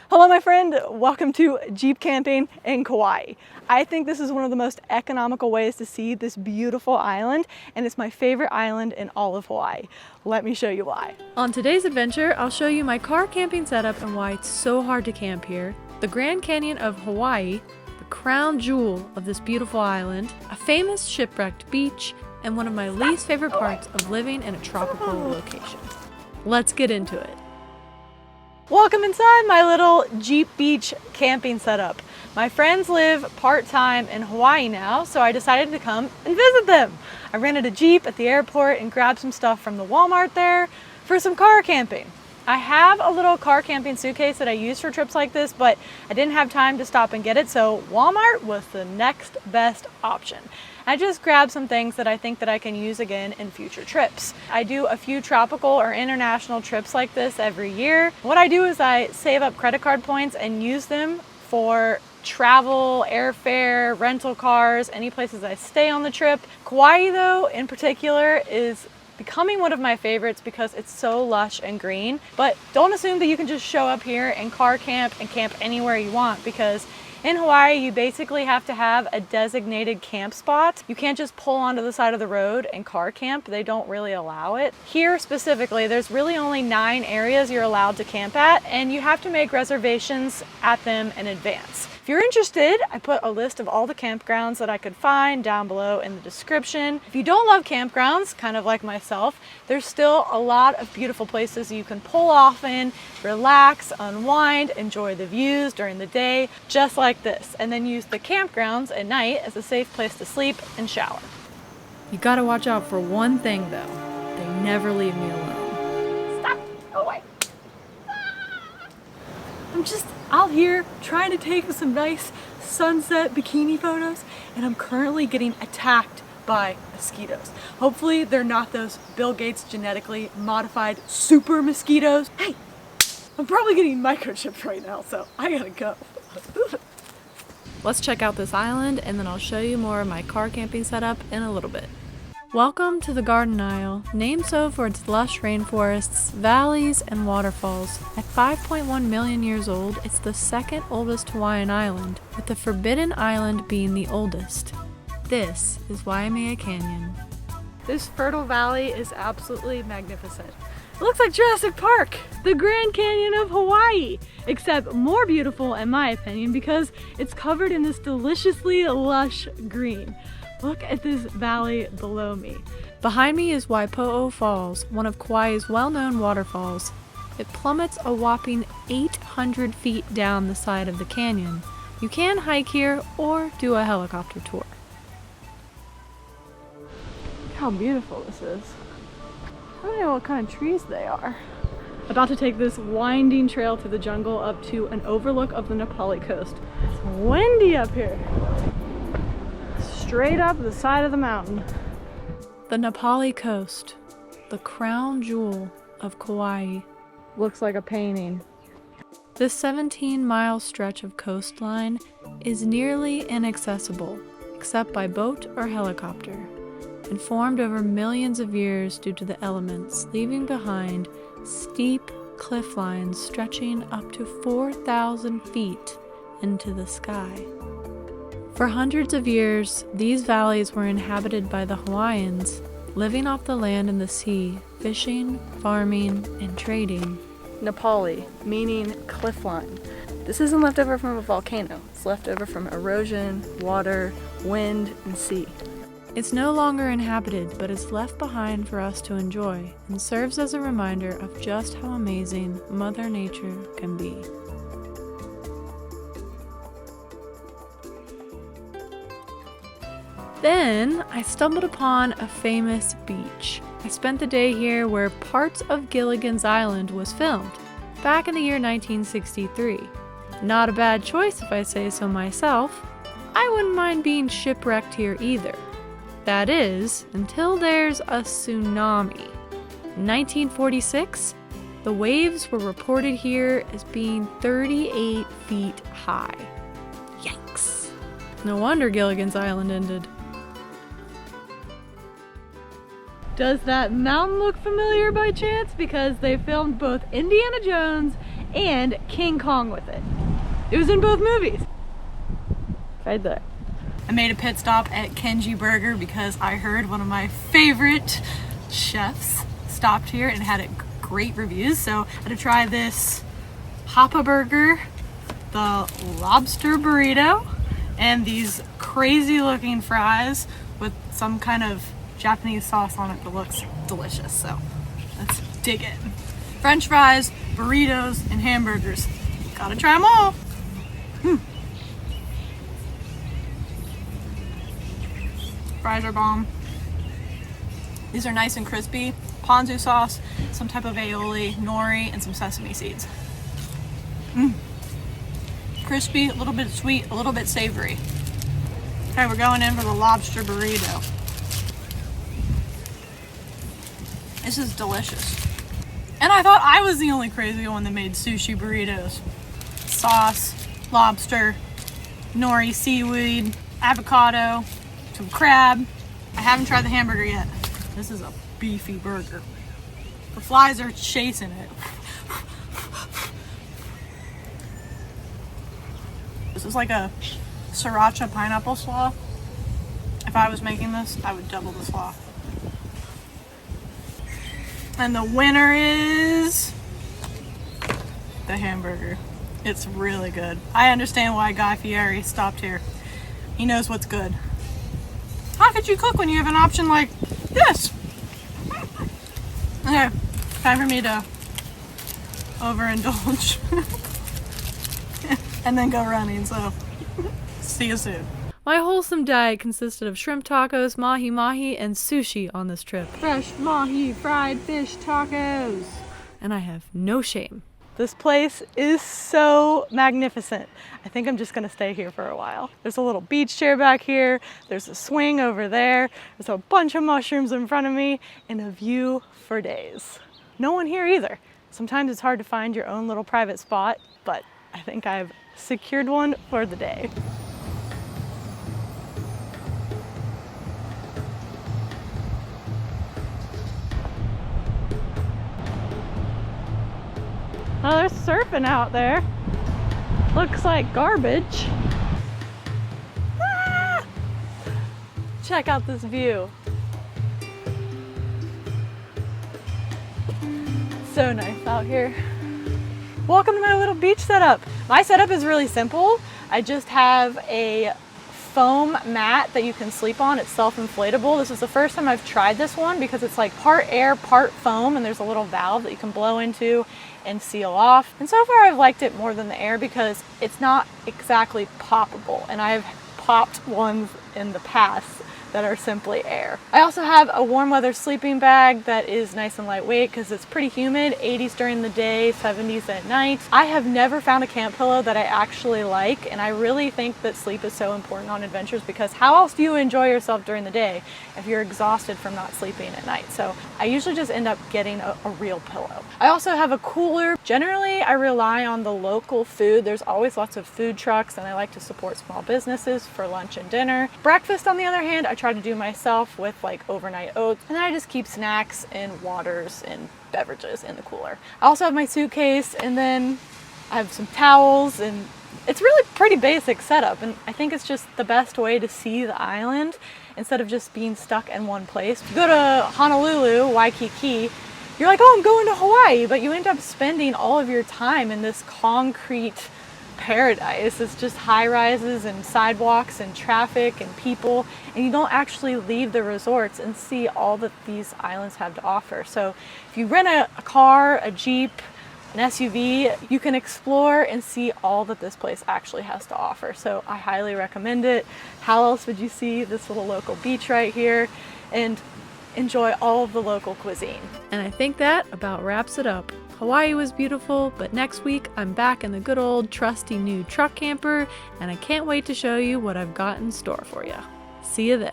Hello my friend, welcome to Jeep camping in Kauai. I think this is one of the most economical ways to see this beautiful island, and it's my favorite island in all of Hawaii. Let me show you why. On today's adventure, I'll show you my car camping setup and why it's so hard to camp here, the Grand Canyon of Hawaii, the crown jewel of this beautiful island, a famous shipwrecked beach, and one of my least favorite parts of living in a tropical location. Let's get into it. Welcome inside my little Jeep beach camping setup. My friends live part-time in Hawaii now, so I decided to come and visit them. I rented a Jeep at the airport and grabbed some stuff from the Walmart there for some car camping. I have a little car camping suitcase that I use for trips like this, but I didn't have time to stop and get it, so Walmart was the next best option. I just grabbed some things that I think that I can use again in future trips. I do a few tropical or international trips like this every year. What I do is I save up credit card points and use them for travel, airfare, rental cars, any places I stay on the trip. Kauai though, in particular, is becoming one of my favorites because it's so lush and green. But don't assume that you can just show up here and car camp and camp anywhere you want, because in Hawaii, you basically have to have a designated camp spot. You can't just pull onto the side of the road and car camp. They don't really allow it. Here specifically, there's really only 9 areas you're allowed to camp at, and you have to make reservations at them in advance. If you're interested, I put a list of all the campgrounds that I could find down below in the description. If you don't love campgrounds, kind of like myself, there's still a lot of beautiful places you can pull off in, relax, unwind, enjoy the views during the day, just like this, and then use the campgrounds at night as a safe place to sleep and shower. You gotta watch out for one thing though. They never leave me alone. Stop! Go away! I'm just out here trying to take some nice sunset bikini photos, and I'm currently getting attacked by mosquitoes. Hopefully they're not those Bill Gates genetically modified super mosquitoes. Hey, I'm probably getting microchipped right now, so I gotta go. Let's check out this island, and then I'll show you more of my car camping setup in a little bit. Welcome to the Garden Isle, named so for its lush rainforests, valleys, and waterfalls. At 5.1 million years old, it's the second oldest Hawaiian island, with the Forbidden Island being the oldest. This is Waimea Canyon. This fertile valley is absolutely magnificent. It looks like Jurassic Park, the Grand Canyon of Hawaii, except more beautiful in my opinion because it's covered in this deliciously lush green. Look at this valley below me. Behind me is Waipo'o Falls, one of Kauai's well-known waterfalls. It plummets a whopping 800 feet down the side of the canyon. You can hike here or do a helicopter tour. Look how beautiful this is. I don't know what kind of trees they are. About to take this winding trail through the jungle up to an overlook of the Nepali coast. It's windy up here. Straight up the side of the mountain. The Nepali coast, the crown jewel of Kauai. Looks like a painting. This 17-mile stretch of coastline is nearly inaccessible, except by boat or helicopter, and formed over millions of years due to the elements, leaving behind steep cliff lines stretching up to 4,000 feet into the sky. For hundreds of years, these valleys were inhabited by the Hawaiians, living off the land and the sea, fishing, farming, and trading. Nepali, meaning cliffline. This isn't left over from a volcano. It's left over from erosion, water, wind, and sea. It's no longer inhabited, but it's left behind for us to enjoy, and serves as a reminder of just how amazing Mother Nature can be. Then I stumbled upon a famous beach. I spent the day here where parts of Gilligans Island was filmed, back in the year 1963. Not a bad choice if I say so myself. I wouldn't mind being shipwrecked here either. That is, until there's a tsunami. In 1946, the waves were reported here as being 38 feet high. Yikes. No wonder Gilligan's Island ended. Does that mountain look familiar by chance? Because they filmed both Indiana Jones and King Kong with it. It was in both movies. Right there. I made a pit stop at Kenji Burger because I heard one of my favorite chefs stopped here and had great reviews. So I had to try this Hapa Burger, the lobster burrito, and these crazy looking fries with some kind of Japanese sauce on it that looks delicious. So let's dig in. French fries, burritos, and hamburgers. Gotta try them all. Fries are bomb. These are nice and crispy. Ponzu sauce, some type of aioli, nori, and some sesame seeds. Crispy, a little bit sweet, a little bit savory. Okay, we're going in for the lobster burrito. This is delicious. And I thought I was the only crazy one that made sushi burritos. Sauce, lobster, nori, seaweed, avocado, some crab. I haven't tried the hamburger yet. This is a beefy burger. The flies are chasing it. This is like a sriracha pineapple slaw. If I was making this, I would double the slaw. And the winner is the hamburger. It's really good. I understand why Guy Fieri stopped here. He knows what's good. How could you cook when you have an option like this? Okay, time for me to overindulge and then go running, so see you soon. My wholesome diet consisted of shrimp tacos, mahi-mahi, and sushi on this trip. Fresh mahi fried fish tacos. And I have no shame. This place is so magnificent. I think I'm just gonna stay here for a while. There's a little beach chair back here. There's a swing over there. There's a bunch of mushrooms in front of me and a view for days. No one here either. Sometimes it's hard to find your own little private spot, but I think I've secured one for the day. Oh, there's surfing out there. Looks like garbage. Ah! Check out this view. So nice out here. Welcome to my little beach setup. My setup is really simple. I just have a foam mat that you can sleep on. It's self-inflatable. This is the first time I've tried this one because it's like part air, part foam, and there's a little valve that you can blow into and seal off. And so far I've liked it more than the air because it's not exactly poppable, and I've popped ones in the past that are simply air. I also have a warm weather sleeping bag that is nice and lightweight because it's pretty humid, 80s during the day, 70s at night. I have never found a camp pillow that I actually like, and I really think that sleep is so important on adventures because how else do you enjoy yourself during the day if you're exhausted from not sleeping at night? So I usually just end up getting a real pillow. I also have a cooler. Generally, I rely on the local food. There's always lots of food trucks, and I like to support small businesses for lunch and dinner. Breakfast, on the other hand, I try to do myself with like overnight oats, and then I just keep snacks and waters and beverages in the cooler. I also have my suitcase, and then I have some towels, and it's really pretty basic setup, and I think it's just the best way to see the island instead of just being stuck in one place. If you go to Honolulu, Waikiki, you're like, oh, I'm going to Hawaii, but you end up spending all of your time in this concrete paradise. It's just high rises and sidewalks and traffic and people, and you don't actually leave the resorts and see all that these islands have to offer. So if you rent a car, a Jeep, an SUV, you can explore and see all that this place actually has to offer. So I highly recommend it. How else would you see this little local beach right here and enjoy all of the local cuisine? And I think that about wraps it up. Hawaii was beautiful, but next week I'm back in the good old trusty new truck camper, and I can't wait to show you what I've got in store for you. See you then.